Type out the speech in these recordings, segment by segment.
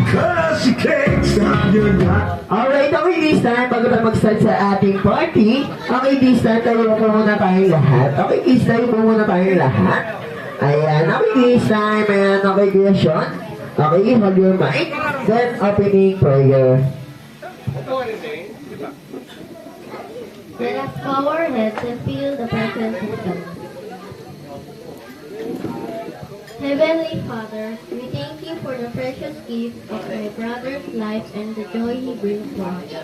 Cause you can't stop your life. Alright, okay, this time, bago tayo mag-start sa ating party, okay, this time, tayo po muna tayong lahat. Okay, this time po muna tayong lahat. Ayan, okay, this time, ayan, okay, Kuya Sean. Okay, hold your mic. Then, opening prayer. Let us bow our heads and feel the presence of God. Heavenly Father, we thank you for the precious gift of my brother's life and the joy he brings to us.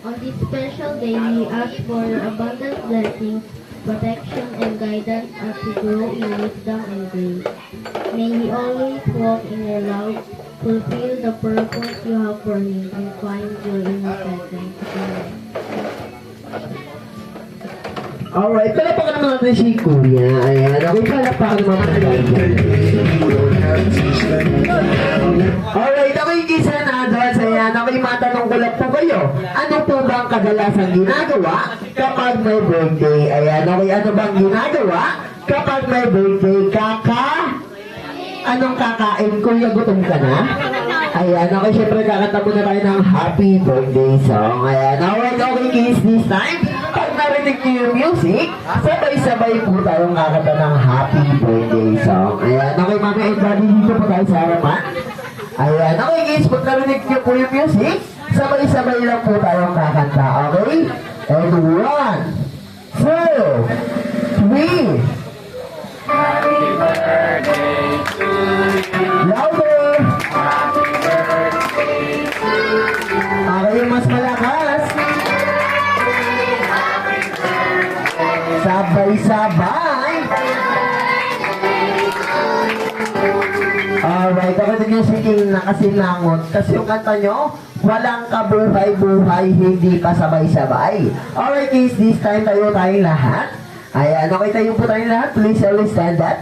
On this special day, we ask for your abundant blessings, protection, and guidance as we grow in wisdom and grace. May he always walk in your love, fulfill the purpose you have for him, and find joy in your presence. Amen. Alright, palapakan naman natin si Kuya. Ayan, okay, palapakan naman natin. Alright, okay, kisa na doon. Ayan, okay, matanong ko lang po kayo. Ano po ba ang kadalasan ginagawa kapag may birthday? Ayan, okay, ano bang ginagawa kapag may birthday? Anong kakain? Kuya, gutom ka na? Ayan, okay, syempre kakanta muna tayo ng happy birthday song. Ayan, alright, okay, kids, this time, pag narinig niyo yung music, sabay-sabay po tayong kakanta ng happy birthday song. Ayan, okay, mami and daddy, dito po tayo sa harapan. Ayan, okay, kids, pag narinig niyo po yung music, sabay-sabay lang po tayong kakanta, okay? And 1, 2, 3. Happy birthday to you. Louder! Happy birthday to you. Okay, mas malakas. Sabay-sabay. Alright, ako din yung singing na kasilangot. Kasi yung kanta nyo, walang kabuhay-buhay, hindi pa sabay-sabay. Alright, kids, this time tayo tayong lahat. Ayan, okay, tayo po tayong lahat. Please always stand up.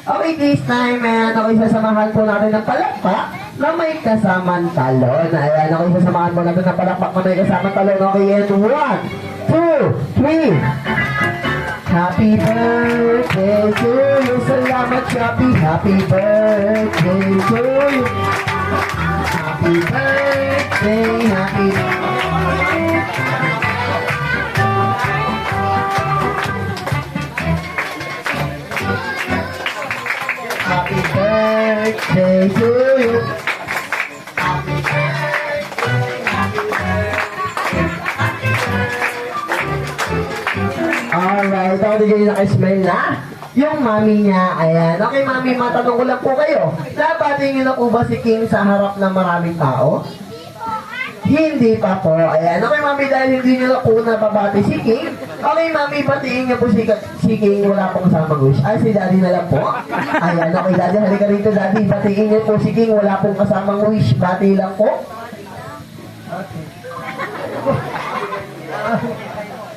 Okay, this time, ayan, okay, sasamahan po natin ng palakpak na may kasamang talon. Ayan, okay, sasamahan po natin ng palakpak na may kasamang talon. Okay, and 1, 2, 3. Happy birthday to you. Salamat, Shopee. Happy birthday to you. Happy birthday, happy Happy birthday to you. Happy birthday, happy birthday. Alright, ako din kayo nakismile na. Yung mami niya, ayan. Okay, mami, matanong ko lang po kayo. Nabati niyo na po ba si King sa harap ng maraming tao? Hindi pa po. Ayan. Okay, mami, dahil hindi niyo na po nababati si King. Okay, mami, batiin niyo po si King. Wala pong kasamang wish. Ay, si Daddy na lang po. Ayan. Okay, Daddy, halika rito, Daddy. Batiin niyo po si King. Wala pong kasamang wish. Bati lang po. Okay.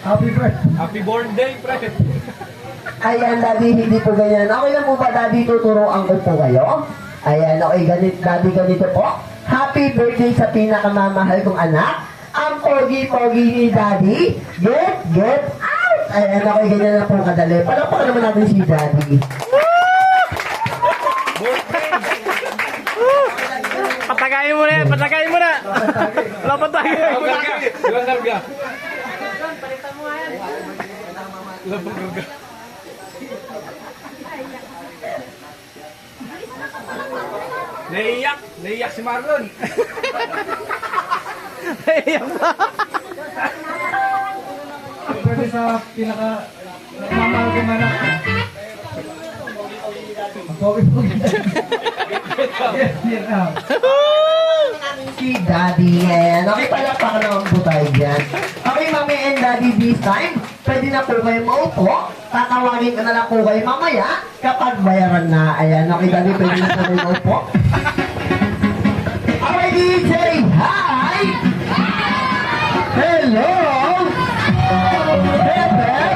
Happy birthday. Happy birthday, pre. Ayan, Daddy, hindi po ganyan. Okay lang po ba, Daddy, tuturuan ko po kayo? Ayan, okay, Daddy, ganito po. Happy birthday sa pinakamamahal kong anak. Ang pogi-pogi ni Daddy. Get out! Ayan, okay, ganyan na po kadali. Palakpakan naman natin si Daddy. Patagayin mo na yan, patagayin mo na. Wala patagayin. Ilang karga? Palitan mo nga yan. Ilang karga? Naiyak si Marlon. Naiyak ba? Pwede sa pinaka mamahal kong anak. Ang pogi-pogi. Yes, now. Si Daddy, ayan. Okay, palakpakan naman po tayo dyan. Okay, Mami and Daddy, this time, pwede na po kayo maupo. Tatawagin ka na lang po kayo mamaya kapag bayaran na. Ayan, okay, Daddy, pwede na po kayo maupo. Okay, DJ, hi! Hello! Hep, hep!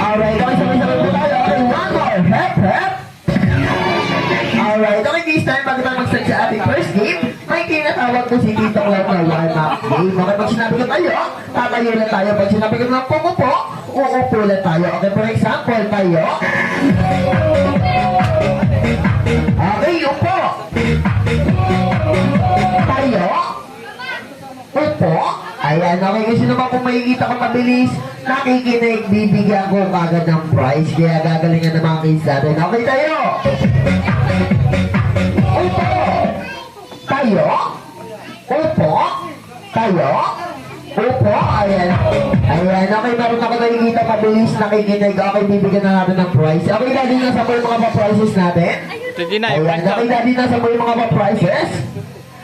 Alright, okay, sabay-sabay po tayo. Okay, one more. Hep, hep! Alright, okay, this time, bago tayo mag-start sa ating first game, may tinatawag po si Tito Clark na warm-up game. Okay, pag sinabi ko tayo, tatayo na tayo. Pag sinabi ko na pumupo, uupo na tayo. Okay, for example, tayo. Okay, upo. Upo. Ayan, okay. Kasi naman kung makikita ko mabilis, nakikinig, bibigyan ko agad ng prize. Kaya gagalingan ng mga kids natin. Okay tayo. Upo. Tayo. Upo. Tayo. Upo. Ayan. Ayan, okay. Meron ako nakikita mabilis, nakikinig. Okay, bibigyan na natin ng prize. Okay, daddy, nasa po yung mga pa-prizes natin. Sige na, Ayan, okay, daddy, nasa po yung mga pa-prizes.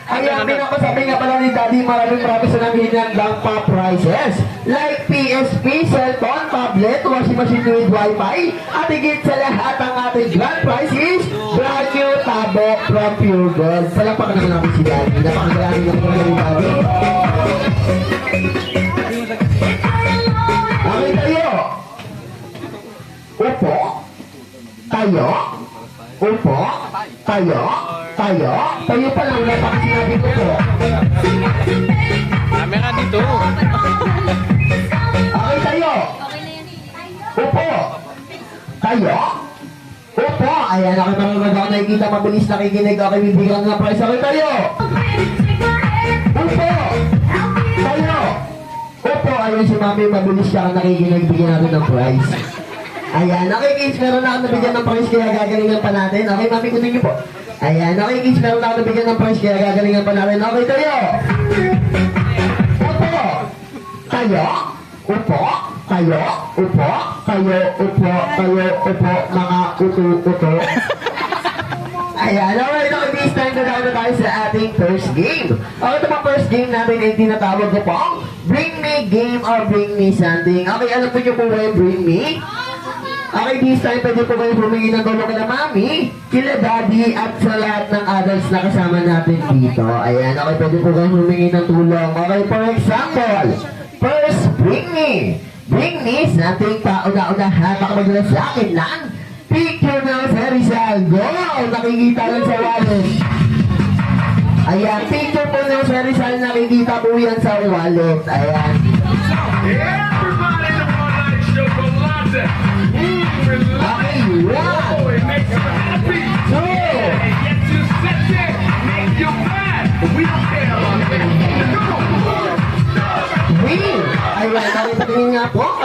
Ayan, pinapasabi nga pala ni Daddy, maraming salamin lang pa-prizes. Like PSP, cellphone, tablet, washing machine with Wi-Fi. At higit sa lahat, ang ating grand prize is brand new tabo from Pure Gold. Palakpakan naman natin si Daddy. Napakagaling lang po ni Daddy. Okay, tayo. Upo. Tayo. Upo. Tayo. Tayo. Tayo pa lang. Wala pa kasi sinabi ko po. Kami ka dito. Okay, tayo. Upo. Tayo. Upo. Ayan, ako naman ako nakikita mabilis nakikinig. Okay, bibigyan ng prize. Okay, tayo. Upo. Tayo. Upo. Ayun si Mami, mabilis siya nakikinig. Bigyan natin ng prize. Ayan, okay kids, meron na ako nabigyan ng prize kaya gagalingan pa natin. Okay, Mami, kunin niyo po. Ayan, okay kids, meron na ako nabigyan ng prize kaya gagalingan pa natin. Okay, tayo. Upo. Tayo. Upo. Tayo. Upo. Tayo. Upo. Tayo. Upo. Mga uto-uto. Ayan, alright, okay, this time na tayo sa ating first game. Okay, ito mga first game natin ay tinatawag ko po Bring Me Game or Bring Me Something. Okay, alam po niyo po ba yung Bring Me? Okay, this time pwede po kayo humingi ng tulong kila Mami, kila Daddy, at sa lahat ng adults na kasama natin dito. Ayan, okay, pwede po kayo humingi ng tulong. Okay, for example, first, Bring Me. Bring Me something pauna-unahan. Baka magdala sa akin ng picture ng Rizal. Go! Nakikita lang sa wallet. Ayan, picture po ng Rizal, nakikita po yan sa wallet. Ayan. Everybody in the One Night Show from London. Okay, one. Oh, it makes you happy. Two. It gets you sexy. Make you mad. We don't care about that. Three. Ayan, nakipatingin nga po.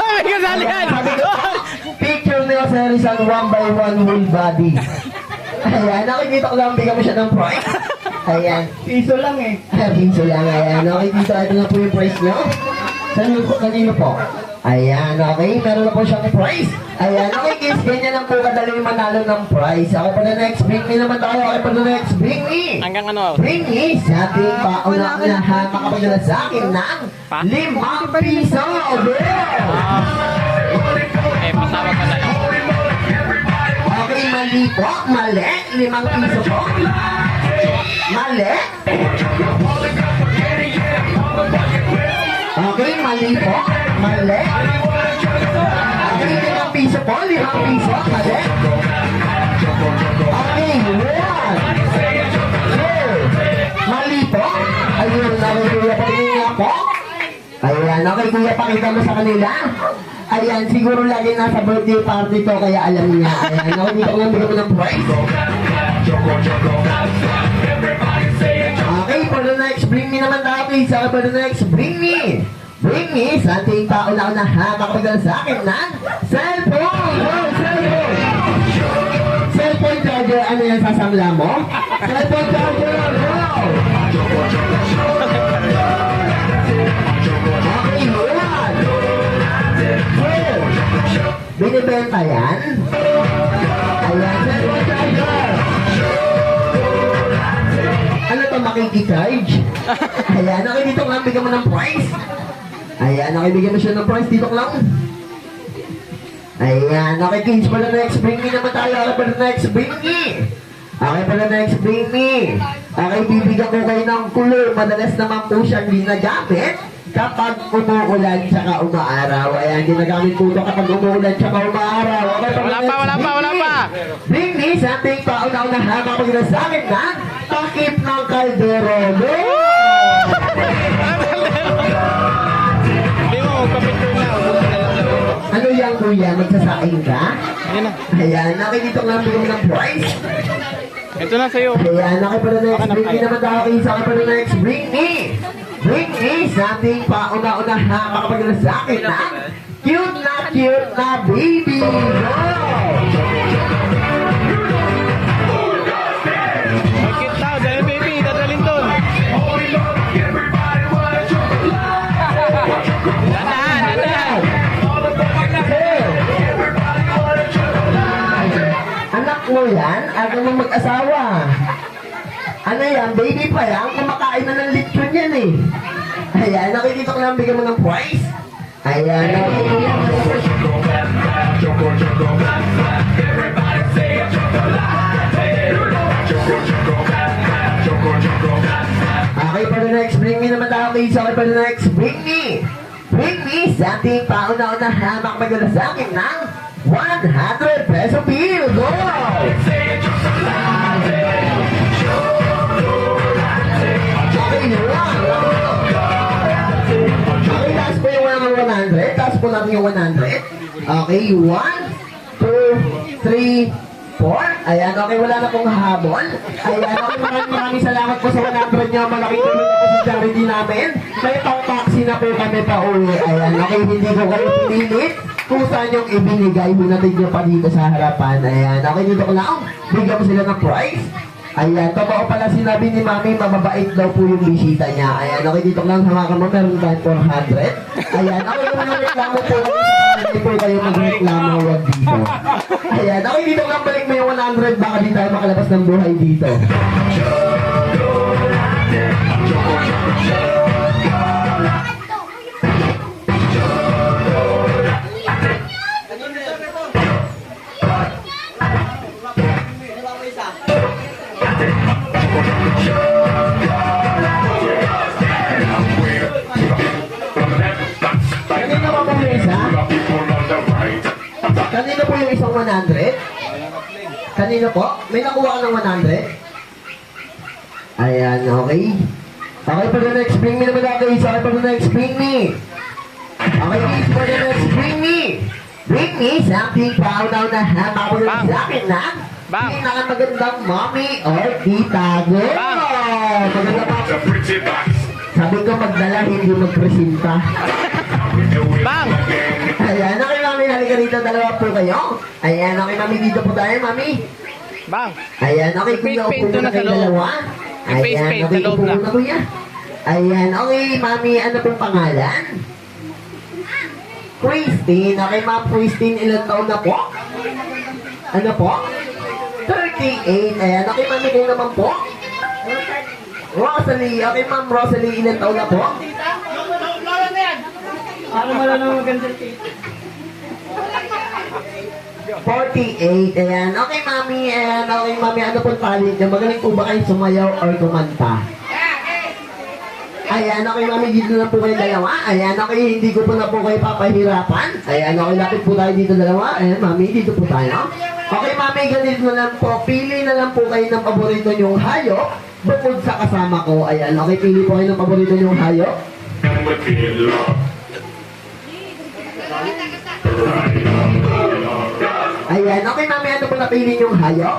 Ay, may kasalihan. Sabi ko, picture nila sa Rizal, one by one whole body. Ayan, nakikita ko lang, bigyan mo siya ng prize. Ayan. Piso lang eh. Piso lang, ayan. Nakikita, ito na po yung prize nyo. Kanino po? Ayan, okay. Meron na po siyang prize. Ayan, okay kids, ganyan lang po kadali manalo ng prize. Okay, pa na next, bring me naman tayo. Okay, pa na next, bring me. Hanggang ano? Bring me sa ating pauna-unahan makapadala sa akin ng 5 piso. Eh, pasawag ka na lang. Okay, mali po. Mali. 5 piso po. Mali. Okay, mali po. Mali. Okay, 5 piso po. 5 piso. Mali. Okay, 1. 2. Mali po. Ayun, nakikuya pa rin nga po. Ayan, okay kuya, pakita mo sa kanila. Ayan, siguro lagi nasa birthday party to, kaya alam niya. Ayan, okay, dito ko lang bigyan mo ng prize. Okay, for the next, bring me naman tayo, please. Okay, for the next, bring me. Bring me, sa ating pauna-unahan, makapagdala sa akin ng cellphone. Oh, cellphone. Cellphone charger, ano yan, sasamla mo? Cellphone charger, wow. Okay, 1. 2. Binibenta yan? Ayan, cellphone charger. Ano to, makikicharge? Ayan, okay, dito lang, bigyan mo ng price. Ayan, okay, bigyan mo siya ng price, dito lang. Ayan, okay, kids, for the next, bring me naman tayo. Okay, for the next, bring me. Okay, for the next, bring me. Okay, bibigyan ko kayo ng kulor. Madalas naman po siyang ginagamit kapag umuulan tsaka umaaraw. Ayan, ginagamit po ito kapag umuulan tsaka umaaraw. Okay, for the Wala next, pa, wala pa, bring wala me. pa. Bring me sa ating pauna-unahan kapag sa akin ng takip ng kaldero. Go! Hindi mo, kapicture na. Ano yan, kuya? Magsasaing ka? Ayun na. Ayan, nakikita nga bigyan ng price. Ito na sa'yo. Ayan, okay pa na next. Bring me naman tayo kayo sa akin pa na next. Bring me! Bring me something pauna-una na makapagala sa akin na cute na baby! Go! Magkit daw, dahil baby, dadalhin doon. Everybody want chocolate. Dandahan. Everybody want chocolate. Anak mo yan? Ano mong mag-asawa? Ano yan? Baby pa yan? Kumakain na ng lechon yan eh. Ayan, nakikita ko lang bigyan mo ng prize. Ayan, Everybody say okay, for the next, bring me naman tayo kayo. Okay, for the next, bring me. Bring me something pauna-una hamak magala sa akin ng 100 peso bill. Go! Okay, okay, taas po yung 100. Taas po natin yung 100. Okay, 1, 2, 3, 4. Ayan, okay, wala na pong hahabol. Ayan, okay, maraming salamat po sa 100 nyo. Malaking tulong na po sa charity namin. May pang-taxi na po kami pa uwi. Ayan, okay, hindi ko kayo pinilit kung saan yung ibinigay. Hinatid nyo pa dito sa harapan. Ayan, okay, dito ko lang. Bigyan mo sila ng prize. Ayan, totoo pala sinabi ni Mami, mababait daw po yung bisita niya. Ayan, okay, dito ko lang hawakan mo, meron tayo 400. Ayan, okay, kung reklamo po hindi po kayo magreklamo, wag dito. Ayan, okay, dito ko lang balik mo yung 100, baka di tayo makalabas ng buhay dito. Kanina pa po yung isa? Kanina po yung isang 100? Kanina po? May nakuha ka ng 100? Ayan, okay. Okay, for the next, bring me naman ako isa. Okay, for the next, bring me. Okay, please, for the next, bring me. Bring me something proud now na mapagod sa akin na Bang. pinakamagandang mommy or tita. Go! Bang. Maganda pa. The pretty box. Sabi ko magdala, hindi magpresenta. Bang! Ayan, okay, mami, halika dito, dalawa po kayo. Ayan, okay, mami, dito po tayo, mami. Bang! Ayan, okay, Face kuya, paint upo doon na na sa kayo loob. dalawa. May face Ayan, paint okay, sa loob upo lang. na kuya. Ayan, okay, mami, ano pong pangalan? Christine. Okay, ma'am, Christine, ilang taon na po? Ano po? 38. Ayan, okay, mami, kayo naman po? Rosalie. Okay, ma'am, Rosalie, ilang taon na po? Ano wala na maganda 48. Ayan. Okay, mami. Ayan. Okay, mami. Ano pong talent niyo? Magaling po ba kayo sumayaw or kumanta? Ayan. Okay, mami. Dito na po kayo dalawa. Ayan. Okay, hindi ko po na po kayo papahirapan. Ayan. Okay, lapit po tayo dito dalawa. Ayan, mami. Dito po tayo. Okay, mami. Ganito na lang po. Pili na lang po kayo ng paborito niyong hayop bukod sa kasama ko. Ayan. Okay, pili po kayo ng paborito niyong hayop. Ayan, okay mami, ano po napili niyong hayop?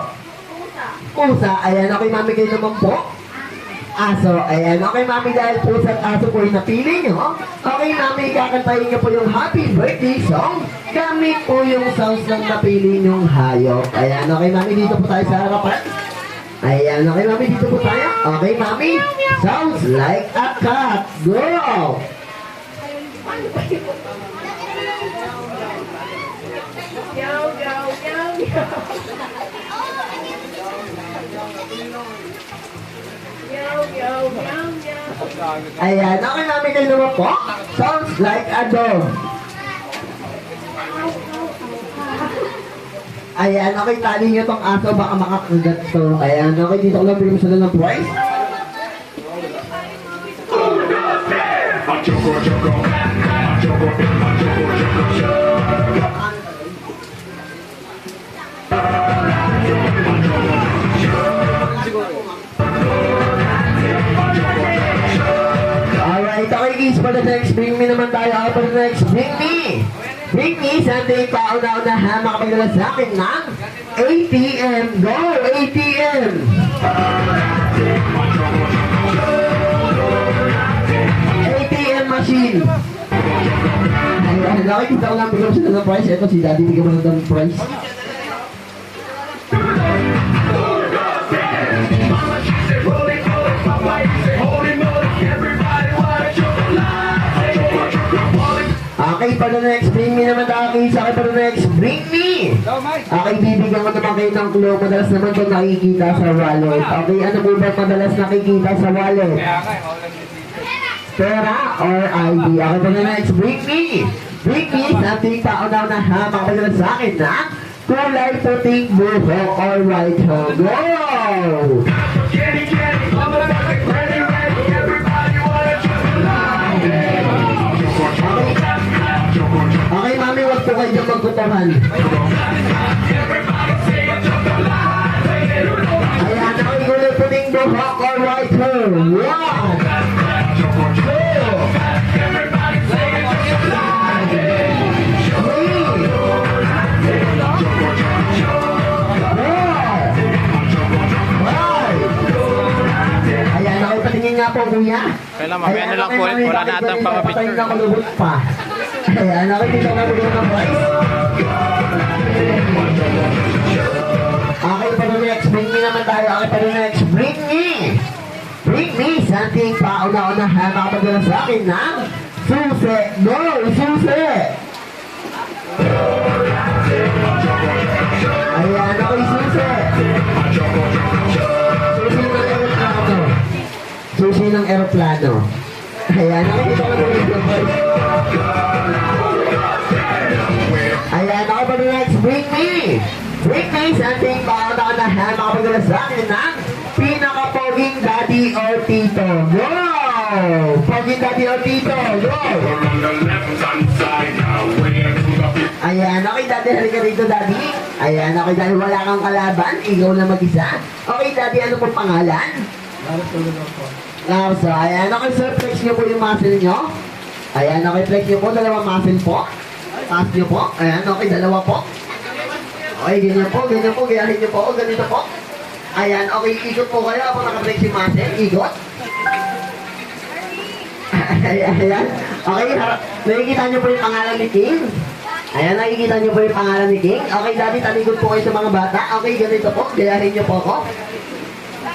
Pusa. Ayan, okay mami, kayo naman po? Aso. Ayan, okay mami, dahil pusa at aso po yung napili niyo. Okay mami, kakantayin niyo po yung happy birthday song. Gamit po yung sounds ng napili niyong hayop. Ayan, okay mami, dito po tayo sa harapan. Ayan, okay mami, dito po tayo. Okay mami, sounds like a cat. Go! Ayan, okay mami, kayo naman po. Sounds like a dog. Ayan, okay, tali nyo tong aso, baka makakagat to. Ayan, okay, dito ko lang bigyan mo sila ng price. Alright, okay guys, for the next, bring me naman tayo. For the next, bring me. Bring me sa ating pauna-unahan makapagdala sa akin ng ATM. Go, ATM! ATM machine. Ayan, nakikita ko lang bigyan sila ng price. Ito si Daddy, bigyan mo lang ng price. Okay, para next, bring me naman tayo sa akin para next, bring me! Okay, bibigyan ko naman kayo ng clue. Madalas naman ito nakikita sa wallet. Okay, ano po ba madalas nakikita sa wallet? Pera or ID? Okay, para next, bring me! Bring me sa ating tao-naw na ha, makapadala sa akin na kulay puting buhok or white hog. Go! Candy, candy, motherfucking ready, ready. Everybody wanna chocolate. Okay, mami, wag po kayo dyan magkutuhan. Ayan, ako kulay puting buhok or white hog. One! Ayan, patingin nga po, kuya. Kailan mamaya na lang po ulit. Wala na atang pangapit. Patayin na kulubot pa. Ayan, nakikita na po ng price. Okay, para next, bring me naman tayo. Okay, para next, bring me. Bring me sa ating pauna-una ha, makapadala sa akin ng susi. No, susi. Ayan, ako yung susi. Susi ng aeroplano. Susi ng aeroplano. Ayan, nakikita ko naman yung price. Ayan, ako pa next, bring me. Bring me sa ating pauna-una ha, makapadala sa akin ng pinaka-poging daddy or tito. Go! Poging daddy or tito. Go! Ayan, okay daddy, halika rito daddy. Ayan, okay daddy, wala kang kalaban, ikaw na mag-isa. Okay daddy, ano pong pangalan? So, ayan, okay sir, flex nyo po yung muscle nyo. Ayan, okay, flex nyo po, dalawang muscle po. Taas nyo po, ayan, okay, dalawa po. Okay, ganyan po, gayahin nyo po, ganito po. Ayan, okay, ikot po kayo ako naka-flex yung muscle, ikot. Ayan, okay, nakikita nyo po yung pangalan ni King. Ayan, nakikita nyo po yung pangalan ni King. Okay, daddy, talikod po kayo sa mga bata. Okay, ganito po, gayahin nyo po ako.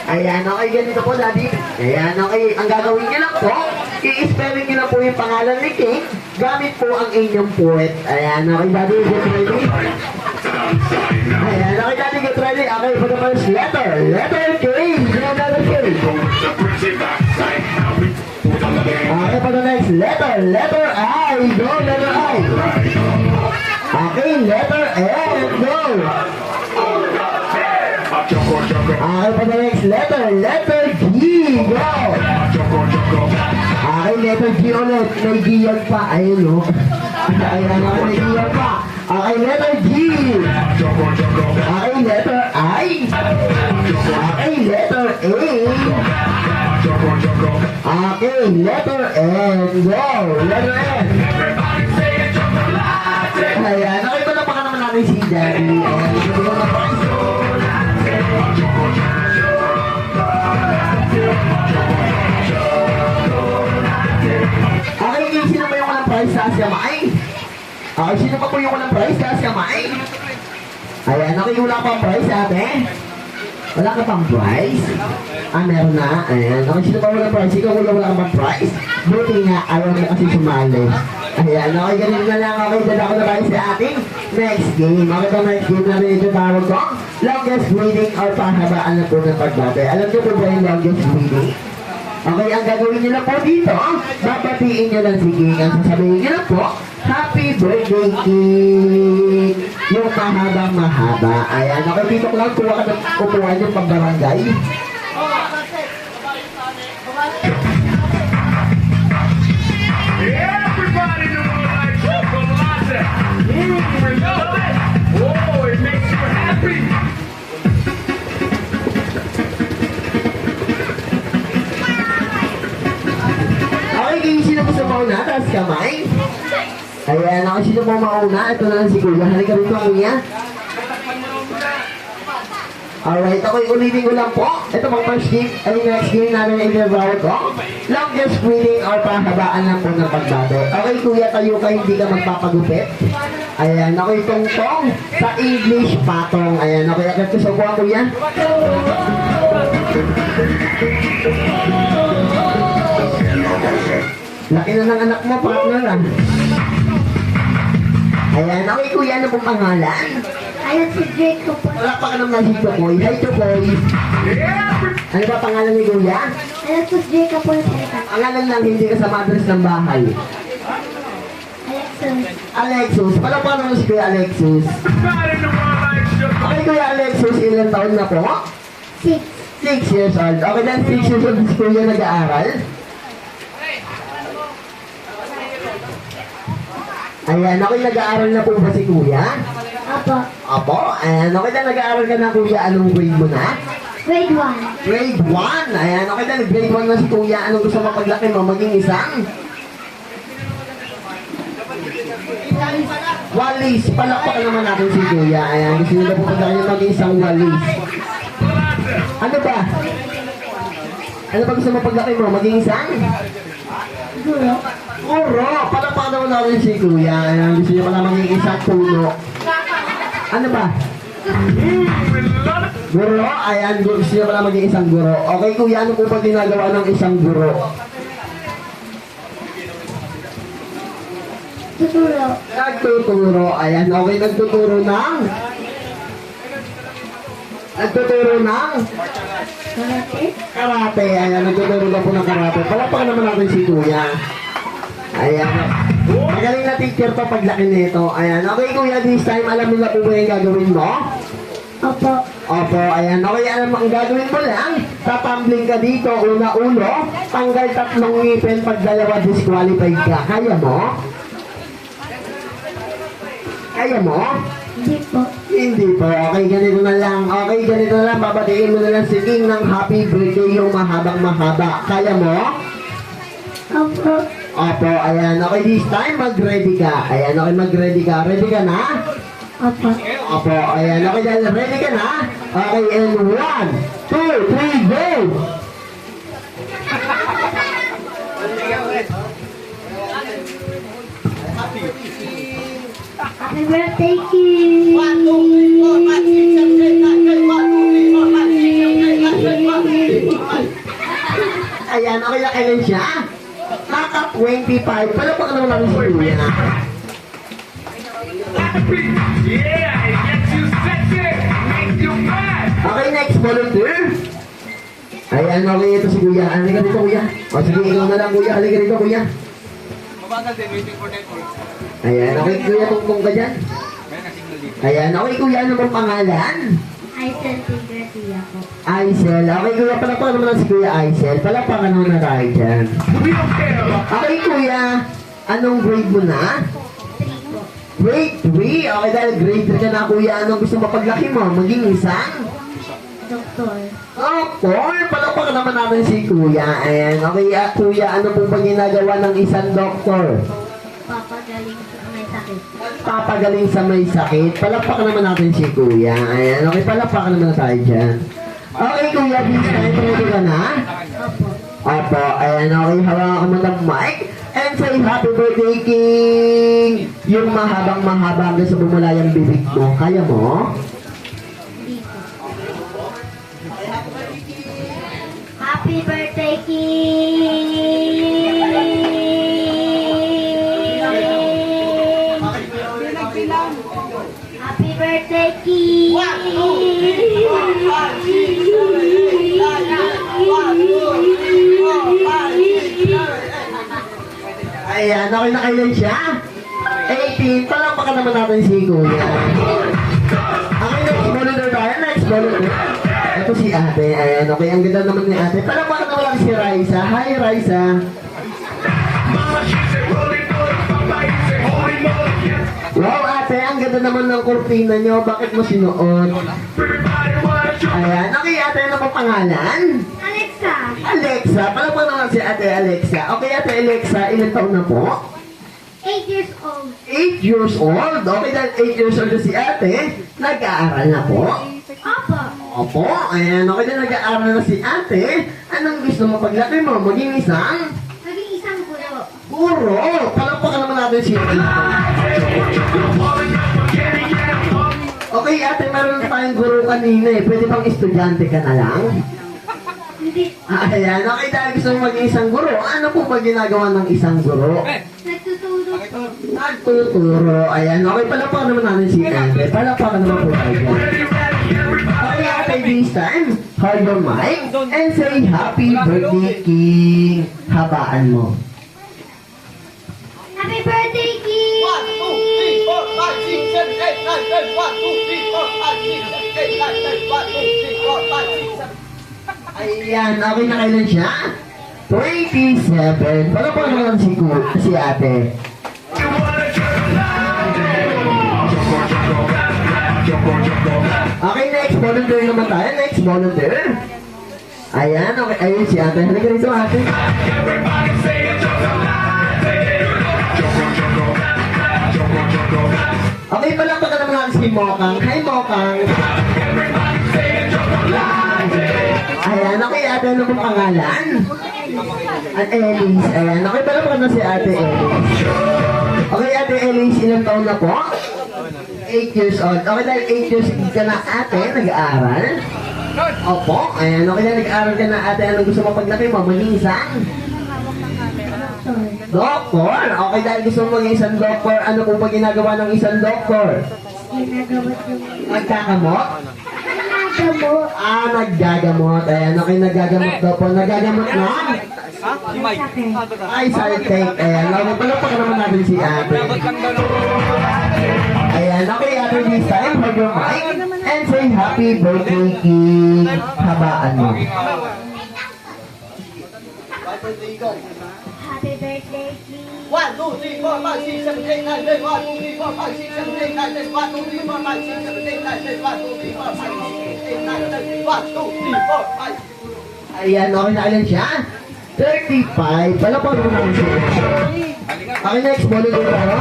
Ayan, okay, ganito po, daddy. Ayan, okay, ang gagawin nyo lang po, i-spelling nyo lang po yung pangalan ni King, gamit po ang inyong puwet. Ayan, okay, daddy, get ready. Ayan, okay, daddy, get ready. Okay, for the first letter, letter K, letter K. Okay, for the next letter, letter I, go, letter I. Okay, letter N, go. Okay, for the next letter, letter G, go. Okay, letter G ulit, may G yan pa, ayun o. Ayan, okay, may G yan pa. Okay, letter G. Okay, letter I. Okay, letter A. Okay, letter N, go. Letter N. Ayan, okay ba naman naman natin si Daddy? Ayan, ito ko na price. Okay, sino ba yung walang price sa Asyamay? Okay, sino pa po yung walang price sa Asyamay? Ayan, okay, wala pa ang price ate. Wala ka pang price? Ah, meron na. Ayan, okay, sino pa walang price? Ikaw wala ka pang price? Buti nga, ayaw mo kasi sumali. Ayan, okay, ganun na lang. Okay, dala ko na tayo sa ating next game. Okay, ito next game namin ito tawag ko. Longest waiting or pahabaan na po ng pagbate. Alam niyo po ba yung longest waiting? Okay, ang gagawin nyo lang po dito, babatiin nyo lang si King. Ang sasabihin nyo lang po, Happy Birthday, King! Yung mahabang mahaba. Ayan, okay, dito ko lang kuha ka ng upuan yung pambarangay. Everybody doing like chocolate. We love it. Oh, it makes you happy. Okay, King, sino gusto mo na? Taas kamay. Ayan, ako sino po mauna? Ito na lang si Kuya. Halika rito, Kuya. Alright, ako ulitin ko lang po. Ito pang first game, ay next game namin ay Bilbao ko. Longest breathing or pahabaan lang po ng pagbato. Okay, Kuya, tayo ka hindi ka magpapagupit. Ayan, ako itong sa English patong. Ayan, okay, akit ko sa buwan, Kuya. Laki na ng anak mo, partner ah. Ayan, okay, Kuya, ano pong pangalan? Ayan si Jacob po. Wala pa ka naman si Chokoy. Hi, Chokoy. Ano ba pangalan ni Kuya? Ayan si Jacob po. Pangalan lang, hindi ka sa address ng bahay. Alexis. Alexus. Pala pa naman si Kuya Alexus. Not in the world like sugar. Okay, Kuya Alexus, ilang taon na po? 6. 6 years old. Okay, then 6 years old si Kuya nag-aaral. Ayan, okay, nag-aaral na po ba si Kuya? Apo. Apo, ayan, okay na nag-aaral ka na Kuya, anong grade mo na? Grade 1. Grade 1, ayan, okay na, grade 1 na si Kuya, anong gusto mo paglaki mo, maging isang? Walis, palakpakan naman natin si Kuya, ayan, gusto nyo na po paglaki niya maging isang walis. Ano ba? Ano ba gusto mo paglaki mo, maging isang? Guro. Guro, palakpakan naman natin si Kuya, ayan, gusto nyo pala maging isang puno. Ano ba? Guro, ayan, gusto niya pala maging isang guro. Okay, Kuya, ano po ba ginagawa ng isang guro? Tuturo. Nagtuturo, ayan, okay, nagtuturo ng? Karate. Karate, ayan, nagtuturo na po ng karate. Palakpakan naman natin si Kuya. Ayan. Magaling na teacher to paglaki nito. Ayan, okay, Kuya, this time, alam mo na po ba yung gagawin mo? Opo. Opo, ayan. Okay, alam mo, ang gagawin mo lang, tatumbling ka dito, una ulo, tanggal 3 ngipin, pag 2 disqualified ka. Kaya mo? Kaya mo? Hindi po. Hindi po. Okay, ganito na lang. Okay, ganito na lang. Babatiin mo na lang si King ng happy birthday yung mahabang mahaba. Kaya mo? Opo. Opo, ayan. Okay, this time, mag-ready ka. Ayan, okay, mag-ready ka. Ready ka na? Opo. Opo, ayan. Okay, dahil ready ka na? Okay, and 1, 2, 3, go! Happy birthday, King! Ayan, okay na kailan siya? Naka 25. Palapakan naman namin si Kuya. Yeah, it gets you sexy, makes you mad. Okay, next volunteer. Ayan, okay, ito si Kuya. Halika dito, Kuya. O, sige, ikaw na lang, Kuya. Halika dito, Kuya. Mabagal din, waiting for network. Ayan, okay, Kuya, tungtong ka dyan. Ayan, okay, Kuya, ano bang pangalan? Aisel Garcia po. Aisel. Okay, Kuya, palakpakan naman lang si Kuya Aisel. Palakpakan naman na tayo dyan. We don't care about Okay, Kuya, anong grade mo na? 3 po. Grade 3. Okay, dahil grade 3 ka na, Kuya. Anong gusto mo paglaki mo? Maging isang? Doktor. Opo, palakpakan naman natin si Kuya. Ayan, okay, Kuya, ano po ba ginagawa ng isang doktor? Papagaling sa may sakit. Papagaling sa may sakit. Palakpakan naman natin si Kuya. Ayan, okay, palakpakan naman tayo dyan. Okay, Kuya, this time, ready ka na? Opo. Opo, ayan, okay, hawakan mo ng mic. And say happy birthday, King! Yung mahabang-mahaba hanggang sa bumula yung bibig mo. Kaya mo? Hindi po. Happy birthday, King! Happy birthday, King! Ayan, okay na kailan siya? 18, palakpakan naman natin si Kuya. Okay, next monitor tayo, next monitor. Ito si ate, ayan, okay, ang ganda naman ni ate. Palakpakan naman lang si Raisa. Hi, Raisa. Mama, she said, holy moly, Papa, he said, holy moly, yeah. Wow, ate, ang ganda naman ng kurtina nyo. Bakit mo sinuot? Everybody wanna jump. Ayan, okay, ate, ano pa pangalan? Alexa! Alexa, palakpakan naman si ate Alexa. Okay, ate Alexa, ilan taon na po? 8. 8 years old. 8 years old. Okay, dahil 8 years old na si ate, nag-aaral na po. Opo. Opo, ayan, okay na nag-aaral na si ate. Anong gusto mo paglaki mo? Maging isang Naging isang guro. guro. Palakpakan naman natin si ate. Okay, ate, meron tayong guro kanina eh. Pwede bang estudyante ka na lang? Hindi. Ayan, okay, dahil gusto mo maging isang guro. Ano po ba ginagawa ng isang guro? Nagtuturo po. Nagtuturo. Ayan, okay, palakpakan naman natin si ate. Palakpakan naman po tayo. Okay, ate, this time, hold your mic and say happy birthday, King. Habaan mo. Happy birthday, King! 1, 2, 3, 4, 5, 6, 7, 8, 9, 10. 1, 2, 3, 4, 5, 6, 7, 8, 9, 10. 1, 2, 3, 4, 5, 6, 7. Ayan, okay na kailan siya? 27. Palakpakan naman si ate. Okay, next volunteer naman tayo. Next volunteer. Ayan, okay. Ayun si ate. Halika rito, ate. Okay, palakpakan naman natin si Mokang. Hi, Mokang. Ayan, okay, ate. Ano pong pangalan? At Elise. Ayan, okay, palakpakan na si ate Elise. Okay, ate Elise, ilang taon na po? 8 years old. Okay, dahil 8 years ka na ate, nag-aaral? Opo, ayan, okay na nag-aaral ka na ate, anong gusto mo paglaki mo? Maging isang? Doktor. Okay, dahil gusto mo maging isang doktor, ano po ba ginagawa ng isang doktor? Ginagawa yung... Nagkakamot? Ginagawa. Naggagamot. Ayan, okay, naggagamot daw po. Naggagamot na? Sakit. Ay, saltake. Ayan, okay, palakpakan naman natin si ate. Ayan, okay, ate, this time, hold your mic and say happy birthday, King. Habaan mo. Happy birthday, King! 1, 2, 3, 4, 5, 6, 7, 8, 9, 10. 1, 2, 3, 4, 5, 6, 7, 8, 9, 10. 1, 2, 3, 4, 5, 6, 7, 8, 9, 10. 1, 2, 3, 4, 5, 6, 7, 8, 9, 10. 1, 2, 3, 4, 5. Ayan, okay na kailan siya? 35. Palakpakan naman natin siya. Okay, next volunteer tayo.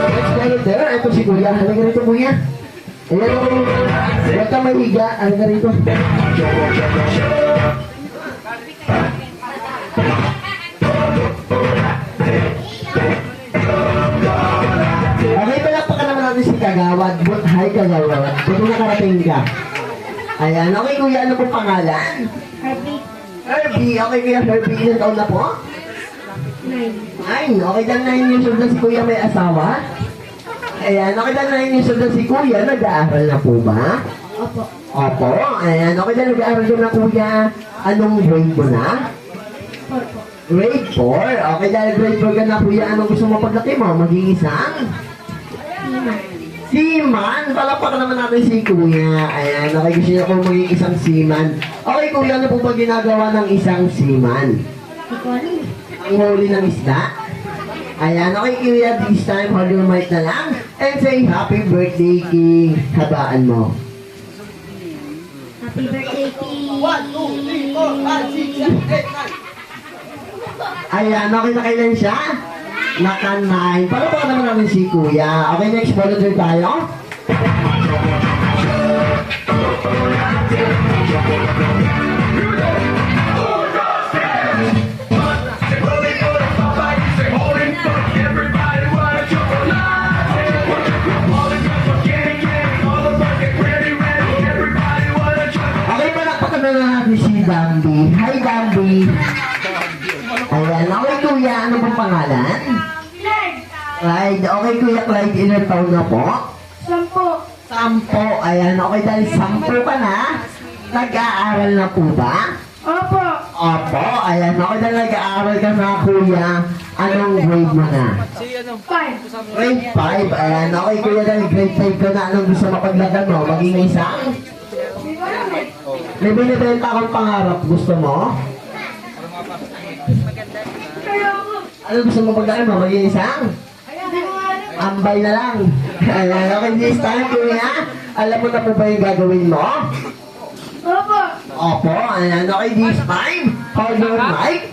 Next volunteer, ito si Kuya. Halika rito, Kuya. Ayan, huwag ka mahiga. Halika rito. Okay, palakpakan naman natin si Kagawad. Hi, Kagawad. Buti nakarating ka. Ayan, okay, Kuya, ano pong pangalan? Herbie. Herbie, okay, Kuya Herbie, ilang taon na po? 9. 9, okay, dahil 9 years old na si Kuya may asawa? Ayan, okay, dahil 9 years old na si Kuya, nag-aaral na po ba? Opo. Opo, ayan, okay, dahil nag-aaral ka na Kuya, anong grade mo na? 4 po. Grade 4, okay, dahil grade 4 ka na Kuya, anong gusto mo paglaki mo? Maging isang? Seaman! Palakpakan naman natin si Kuya. Ayan, okay, gusto niya kung maging isang seaman. Okay, Kuya, ano po ba ginagawa ng isang seaman? Hindi ko alam. Ang huli ng isda? Ayan, okay, Kuya, this time, hold your mic na lang and say happy birthday, King. Habaan mo. Happy birthday, King! 1, 2, 3, 4, 5, 6, 7, 8, 9. Ayan, okay na kailan siya? Naka-9. Palakpakan naman natin si Kuya. Okay, next volunteer tayo. Okay, palakpakan naman natin si Bambi. Hi, Bambi. Ayan, okay Kuya, ano pong pangalan? Clyde, okay Kuya Clyde, ilang taon na po? 10. 10, ayan, okay dahil 10 ka na, nag-aaral na po ba? Opo. Opo, ayan, okay dahil nag-aaral ka na Kuya, anong grade mo na? 5. Grade 5, ayan, okay Kuya dahil grade 5 ka na, anong gusto mapaglagan mo? Maging isang? May binibenta akong pangarap, gusto mo? Ano gusto mo pagkain mo? Maging isang? Ambay na lang. Ayan, okay, this time, Kuya. Alam mo na po ba yung gagawin mo? Opo. Opo, ayan, okay, this time. Hold your mic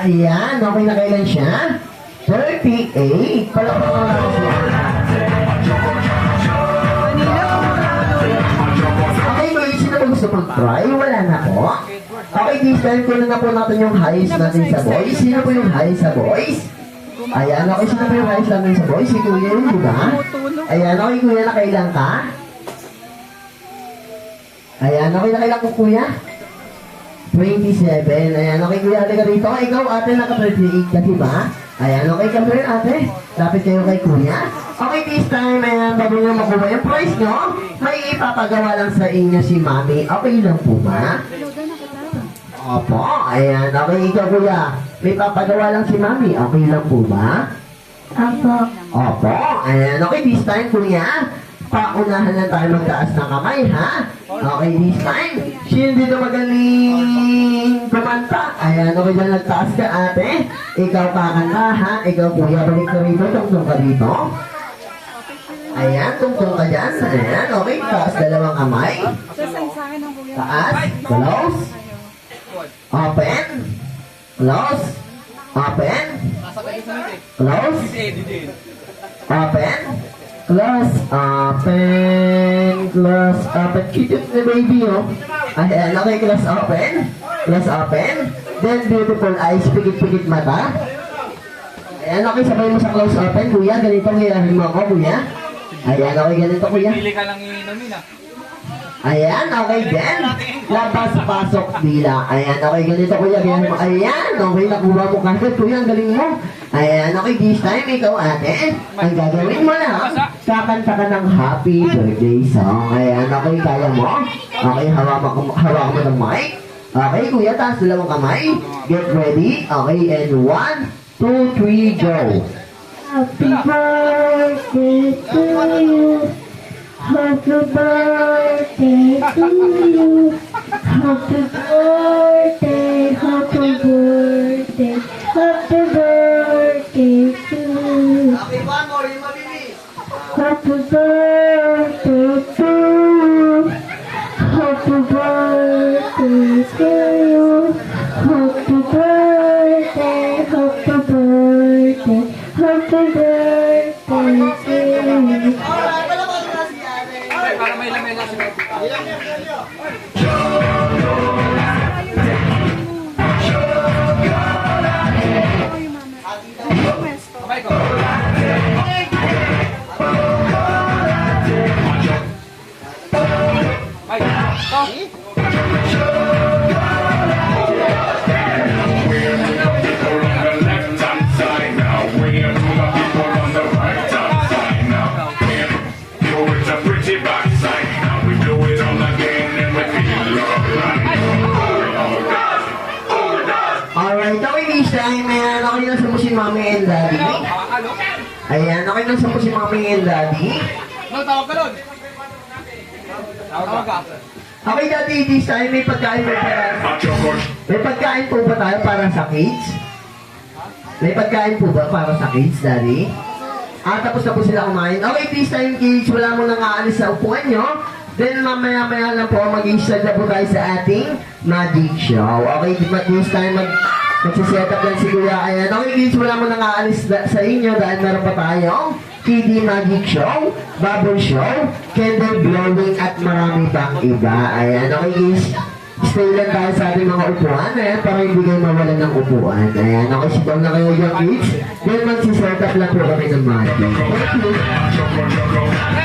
Ayan, okay na kailan siya? 38. Palapang na siya. Okay, may sino ba gusto mag-try? Wala na po. Okay, this time kunin na po natin yung highs natin sa boys. Sino po yung highs sa boys? Ayan, okay, sino po yung highs natin sa boys? Si Kuya yun, di ba? Ayan, okay, Kuya, nakailan ka? Ayan, okay na kailan ko, Kuya? 27. Ayan, okay, Kuya, halika rito. Ikaw, ate, naka-38 ka, diba? Ayan, okay ka ba yun, ate? Lapit kayo kay Kuya. Okay, this time, ayan, bago nyo makuha yung price nyo, may ipapagawa lang sa inyo si Mami. Okay lang po ba? Opo, ayan, okay, ikaw, Kuya. May papagawa lang si Mami. Okay lang po ba? Opo. Opo, ayan, okay, this time, Kuya. Paunahan lang tayo magtaas ng kamay, ha? Okay, this time. Sino dito magaling kumanta? Ayan, okay dyan nagtaas ka, ate. Ikaw kakanta, ha? Ikaw, Kuya, balik ka rito. Tungtong ka dito. Ayan, tungtong ka dyan. Ayan, okay. Taas dalawang kamay. Taas. Close. Open. Close. Open. Close. Open. Close, open, close, open. Cute na baby, oh. Ayan, okay, close, open. Close, open. Then, beautiful eyes, pigit-pigit mata. Ayan, okay, sabay mo sa close, open. Kuya, ganito, hilahin mo ako, kuya. Ayan, okay, ganito, kuya. Pili ka lang inumin ah. Ayan, okay, then. Labas, pasok, dila. Ayan, okay, ganito, kuya. Ganyan mo. Ayan, okay, nakuha mo kagad, kuya. Ang galing mo. Ayan, okay, this time, ikaw, ate. Ang gagawin mo na, kakanta ka ng happy birthday song. Ayan, okay, kaya mo. Okay, hawak mo ng mic. Okay, kuya, taas dalawang kamay. Get ready. Okay, and 1, 2, 3, go. Happy birthday to you. Happy birthday to you. Happy birthday, happy birthday, happy birthday to you. Okay, one more, yung mabilis. Happy birthday to you. Happy birthday to you. Happy birthday, happy birthday, happy birthday to you. Alright, palabas na si ate. Okay, para may lamesa si Mami. Kamay ko. Ay, ito. Pretty backside. Now we do it all again and we feel alright. Mommy and Daddy. Ayan, okay lang sa po si Mommy and Daddy. No, tawag ka nun. Tawag ka. Okay, Daddy, this time may pagkain po para... May pagkain po ba tayo para sa kids? May pagkain po ba para sa kids, Daddy? Tapos na po sila kumain. Okay, this time kids, wala mo nang aalis sa upuan nyo. Then mamaya-maya lang po, mag-i-start na po tayo sa ating magic show. Okay, this time magsiset up lang si Kuya. Ayan, okay kids, wala mo nang aalis sa inyo dahil meron pa tayong KD Magic Show, Bubble Show, Candle Blowing at marami pang iba. Ayan, okay kids, stay lang tayo sa ating mga upuan. Ayan, para hindi kayo mawalan ng upuan. Ayan, okay, sit down na kayo yung kids. Then magsiset up lang po kami ng magic. Thank you.